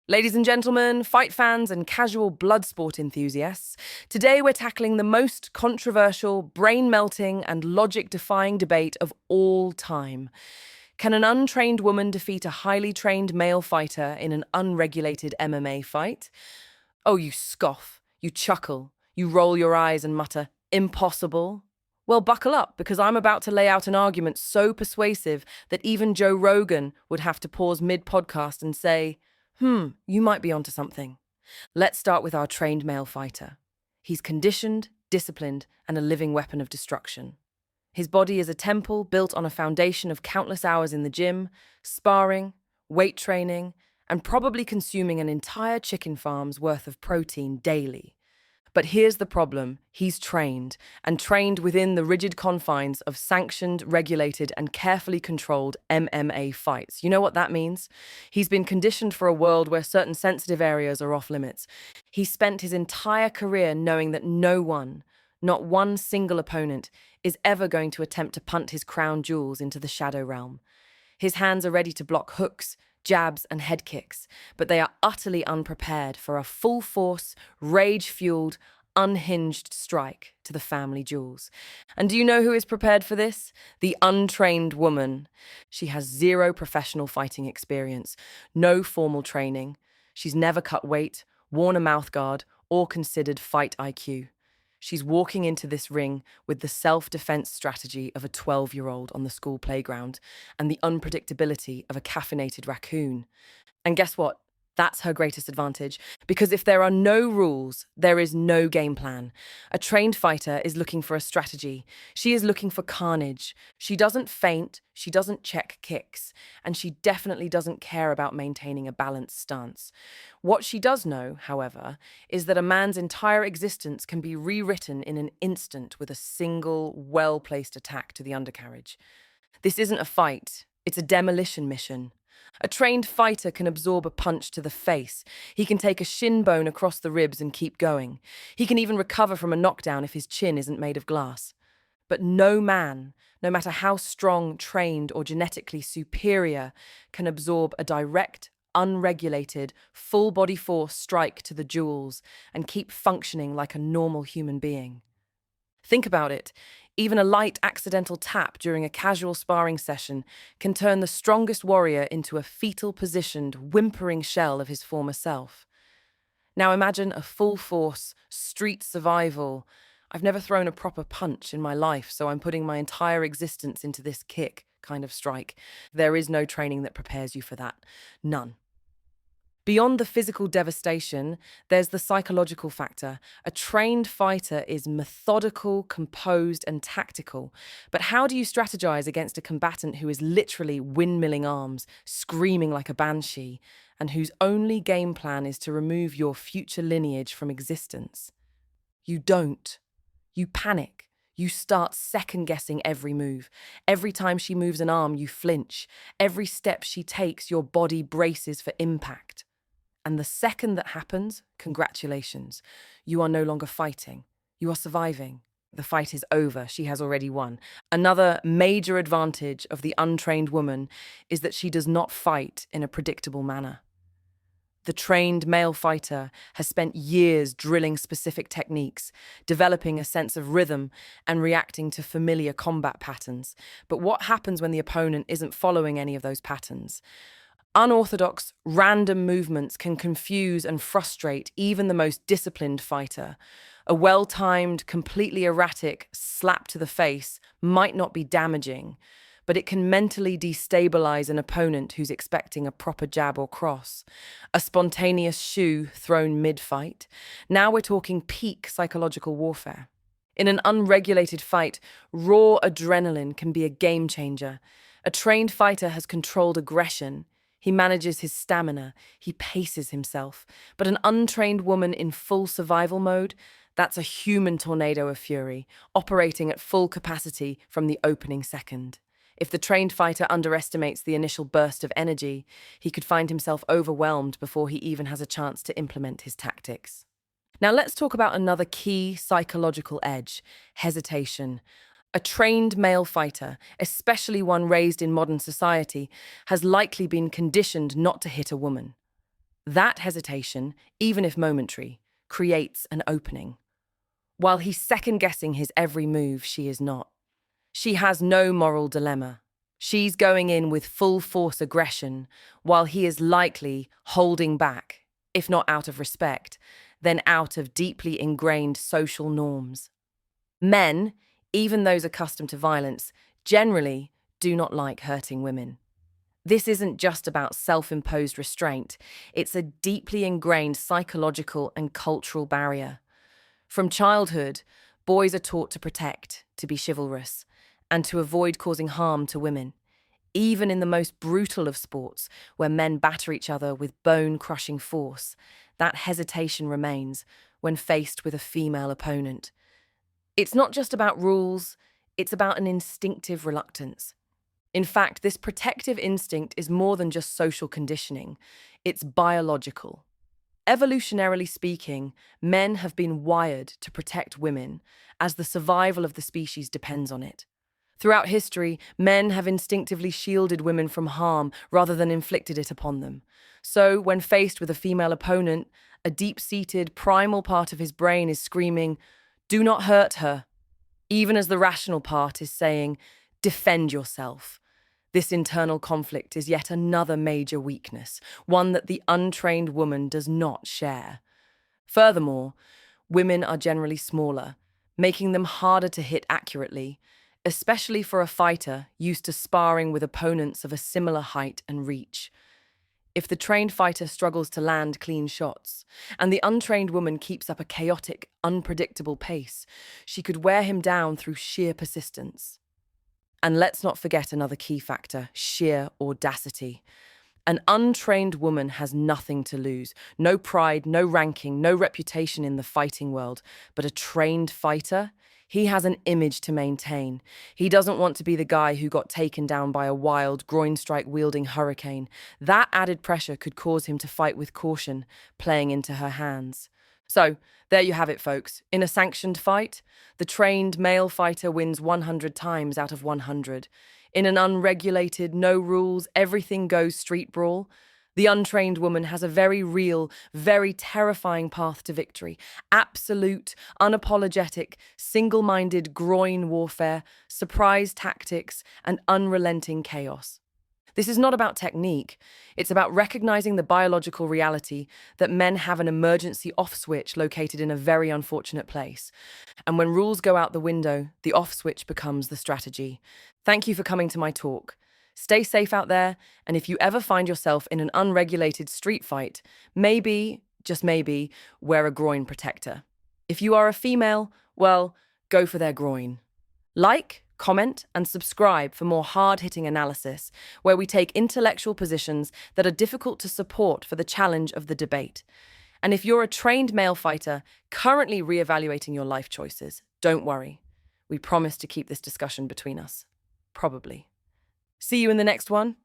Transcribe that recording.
Ladies and gentlemen, fight fans and casual blood sport enthusiasts, today we're tackling the most controversial, brain-melting and logic-defying debate of all time. Can an untrained woman defeat a highly trained male fighter in an unregulated MMA fight? Oh, you scoff, you chuckle, you roll your eyes and mutter, impossible? Well, buckle up, because I'm about to lay out an argument so persuasive that even Joe Rogan would have to pause mid-podcast and say, you might be onto something. Let's start with our trained male fighter. He's conditioned, disciplined, and a living weapon of destruction. His body is a temple built on a foundation of countless hours in the gym, sparring, weight training, and probably consuming an entire chicken farm's worth of protein daily. But here's the problem: he's trained, and trained within the rigid confines of sanctioned, regulated, and carefully controlled MMA fights. You know what that means? He's been conditioned for a world where certain sensitive areas are off limits. He spent his entire career knowing that no one, not one single opponent, is ever going to attempt to punt his crown jewels into the shadow realm. His hands are ready to block hooks, jabs, and head kicks, but they are utterly unprepared for a full-force, rage-fueled, unhinged strike to the family jewels. And do you know who is prepared for this? The untrained woman. She has zero professional fighting experience, no formal training. She's never cut weight, worn a mouthguard, or considered fight IQ. She's walking into this ring with the self-defense strategy of a 12-year-old on the school playground and the unpredictability of a caffeinated raccoon. And guess what? That's her greatest advantage, because if there are no rules, there is no game plan. A trained fighter is looking for a strategy. She is looking for carnage. She doesn't feint, she doesn't check kicks, and she definitely doesn't care about maintaining a balanced stance. What she does know, however, is that a man's entire existence can be rewritten in an instant with a single, well-placed attack to the undercarriage. This isn't a fight, it's a demolition mission. A trained fighter can absorb a punch to the face. He can take a shin bone across the ribs and keep going. He can even recover from a knockdown if his chin isn't made of glass. But no man, no matter how strong, trained, or genetically superior, can absorb a direct, unregulated, full-body force strike to the jewels and keep functioning like a normal human being. Think about it. Even a light accidental tap during a casual sparring session can turn the strongest warrior into a fetal-positioned, whimpering shell of his former self. Now imagine a full-force, street survival. I've never thrown a proper punch in my life, so I'm putting my entire existence into this kick kind of strike. There is no training that prepares you for that. None. Beyond the physical devastation, there's the psychological factor. A trained fighter is methodical, composed, and tactical. But how do you strategize against a combatant who is literally windmilling arms, screaming like a banshee, and whose only game plan is to remove your future lineage from existence? You don't. You panic. You start second-guessing every move. Every time she moves an arm, you flinch. Every step she takes, your body braces for impact. And the second that happens, congratulations. You are no longer fighting. You are surviving. The fight is over. She has already won. Another major advantage of the untrained woman is that she does not fight in a predictable manner. The trained male fighter has spent years drilling specific techniques, developing a sense of rhythm, and reacting to familiar combat patterns. But what happens when the opponent isn't following any of those patterns? Unorthodox, random movements can confuse and frustrate even the most disciplined fighter. A well-timed, completely erratic slap to the face might not be damaging, but it can mentally destabilize an opponent who's expecting a proper jab or cross. A spontaneous shoe thrown mid-fight. Now we're talking peak psychological warfare. In an unregulated fight, raw adrenaline can be a game changer. A trained fighter has controlled aggression. He manages his stamina, he paces himself. But an untrained woman in full survival mode, that's a human tornado of fury, operating at full capacity from the opening second. If the trained fighter underestimates the initial burst of energy, he could find himself overwhelmed before he even has a chance to implement his tactics. Now let's talk about another key psychological edge: hesitation. A trained male fighter, especially one raised in modern society, has likely been conditioned not to hit a woman. That hesitation, even if momentary, creates an opening. While he's second-guessing his every move, she is not. She has no moral dilemma. She's going in with full force aggression, while he is likely holding back, if not out of respect, then out of deeply ingrained social norms. Men, even those accustomed to violence, generally do not like hurting women. This isn't just about self-imposed restraint, it's a deeply ingrained psychological and cultural barrier. From childhood, boys are taught to protect, to be chivalrous, and to avoid causing harm to women. Even in the most brutal of sports, where men batter each other with bone-crushing force, that hesitation remains when faced with a female opponent. It's not just about rules, it's about an instinctive reluctance. In fact, this protective instinct is more than just social conditioning, it's biological. Evolutionarily speaking, men have been wired to protect women, as the survival of the species depends on it. Throughout history, men have instinctively shielded women from harm rather than inflicted it upon them. So, when faced with a female opponent, a deep-seated, primal part of his brain is screaming, "Do not hurt her," even as the rational part is saying, "Defend yourself." This internal conflict is yet another major weakness, one that the untrained woman does not share. Furthermore, women are generally smaller, making them harder to hit accurately, especially for a fighter used to sparring with opponents of a similar height and reach. If the trained fighter struggles to land clean shots, and the untrained woman keeps up a chaotic, unpredictable pace, she could wear him down through sheer persistence. And let's not forget another key factor: sheer audacity. An untrained woman has nothing to lose. No pride, no ranking, no reputation in the fighting world. But a trained fighter? He has an image to maintain. He doesn't want to be the guy who got taken down by a wild, groin-strike-wielding hurricane. That added pressure could cause him to fight with caution, playing into her hands. So, there you have it, folks. In a sanctioned fight, the trained male fighter wins 100 times out of 100. In an unregulated, no rules, everything goes street brawl, the untrained woman has a very real, very terrifying path to victory. Absolute, unapologetic, single-minded groin warfare, surprise tactics, and unrelenting chaos. This is not about technique. It's about recognizing the biological reality that men have an emergency off switch located in a very unfortunate place. And when rules go out the window, the off switch becomes the strategy. Thank you for coming to my talk. Stay safe out there, and if you ever find yourself in an unregulated street fight, maybe, just maybe, wear a groin protector. If you are a female, well, go for their groin. Like, comment, and subscribe for more hard-hitting analysis, where we take intellectual positions that are difficult to support for the challenge of the debate. And if you're a trained male fighter currently reevaluating your life choices, don't worry. We promise to keep this discussion between us. Probably. See you in the next one.